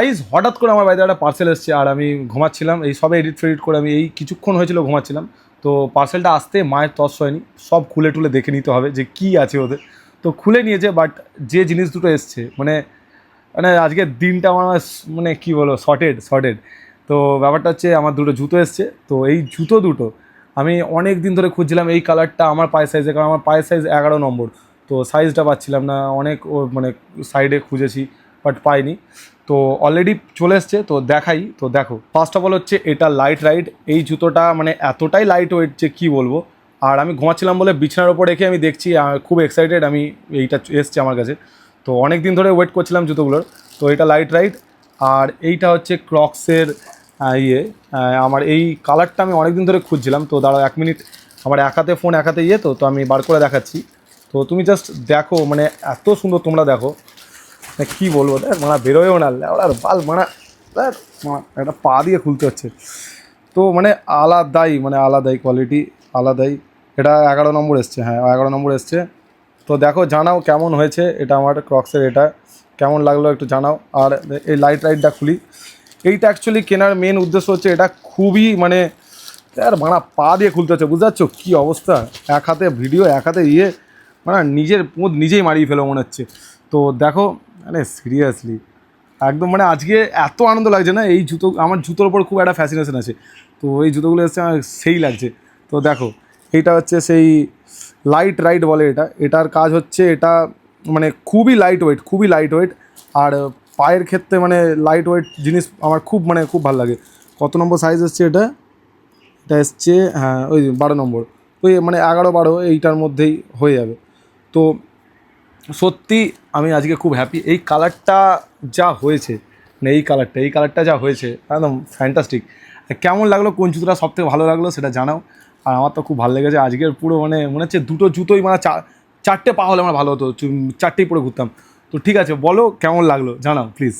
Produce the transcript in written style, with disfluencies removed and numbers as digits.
Guys হঠাৎ করে আমার বাড়িতে একটা পার্সেল এসেছে আর আমি ঘুমাচ্ছিলাম, এই সবে এডিট ফেডিট করে আমি এই কিছুক্ষণ হয়েছিল ঘুমাচ্ছিলাম। তো পার্সেলটা আসতে মায়ের তস হয়নি, সব খুলে টুলে দেখে নিতে হবে যে কী আছে ওদের। তো খুলে নিয়েছে, বাট যে জিনিস দুটো এসছে মানে মানে আজকের দিনটা আমার মানে কী বলো শর্টেড। তো ব্যাপারটা হচ্ছে আমার দুটো জুতো এসছে। তো এই জুতো দুটো আমি অনেক দিন ধরে খুঁজছিলাম, এই কালারটা আমার পায়ের সাইজে, কারণ আমার পায়ের সাইজ 11 নম্বর। তো সাইজটা পাচ্ছিলাম না, অনেক মানে সাইডে খুঁজেছি বাট পাইনি। তো অলরেডি চলে এসছে, তো দেখাই। তো দেখো, ফার্স্ট অফ অল হচ্ছে এটা লাইট রাইড। এই জুতোটা মানে এতটাই লাইট ওয়েট যে কী বলবো। আর আমি ঘুমাচ্ছিলাম বলে বিছানার ওপর রেখে আমি দেখছি, খুব এক্সাইটেড আমি, এইটা এসছে আমার কাছে। তো অনেক দিন ধরে ওয়েট করছিলাম জুতোগুলোর। তো এটা লাইট রাইড। আর এইটা হচ্ছে ক্রক্সের আমার এই কালারটা আমি অনেক দিন ধরে খুঁজছিলাম। তো দাঁড়াও 1 মিনিট, আমার এক হাতে ফোন এক হাতে তো আমি বার করে দেখাচ্ছি। তো তুমি জাস্ট দেখো, মানে এত সুন্দর, তোমরা দেখো কী বলবো। দেখ মানা বেরোয়ও না, ওর বাল মানা, দেখ একটা পা দিয়ে খুলতে হচ্ছে। তো মানে আলাদাই কোয়ালিটি, আলাদাই। এটা 11 নম্বর এসছে, হ্যাঁ 11 নম্বর এসছে। তো দেখো, জানাও কেমন হয়েছে এটা, আমার ক্রক্সের এটা কেমন লাগলো একটু জানাও। আর এই লাইট রাইটটা খুলি। এইটা অ্যাকচুয়ালি কেনার মেন উদ্দেশ্য হচ্ছে, এটা খুবই মানে আর মানা পা দিয়ে খুলতে হচ্ছে, বুঝতে পারছো কী অবস্থা। এক হাতে ভিডিও, এক হাতে মানে নিজের পোঁদ নিজেই মারিয়ে ফেলো মনে হচ্ছে। তো দেখো, মানে সিরিয়াসলি একদম মানে আজকে এত আনন্দ লাগছে না। এই জুতো, আমার জুতোর ওপর খুব একটা ফ্যাসিনেশন আছে। তো এই জুতোগুলো এসছে আমার সেই লাগছে। তো দেখো, এইটা হচ্ছে সেই লাইট রাইড বলে এটার কাজ হচ্ছে, এটা মানে খুবই লাইট ওয়েট। আর পায়ের ক্ষেত্রে মানে লাইট ওয়েট জিনিস আমার খুব ভালো লাগে। কত নম্বর সাইজ এসছে এটা? এটা এসছে, হ্যাঁ ওই 12 নম্বর। ওই মানে 11-12 এইটার মধ্যেই হয়ে যাবে। তো সত্যি আমি আজকে খুব হ্যাপি। এই কালারটা যা হয়েছে, মানে এই কালারটা যা হয়েছে একদম ফ্যান্টাস্টিক। কেমন লাগলো, কোন জুতোটা সবথেকে ভালো লাগলো সেটা জানাও। আর আমার তো খুব ভালো লেগেছে আজকের পুরো, মানে মনে হচ্ছে দুটো জুতোই মানে চারটে পা হলে আমার ভালো হতো, চারটেই পরে ঘুরতাম। তো ঠিক আছে, বলো কেমন লাগলো, জানাও প্লিজ।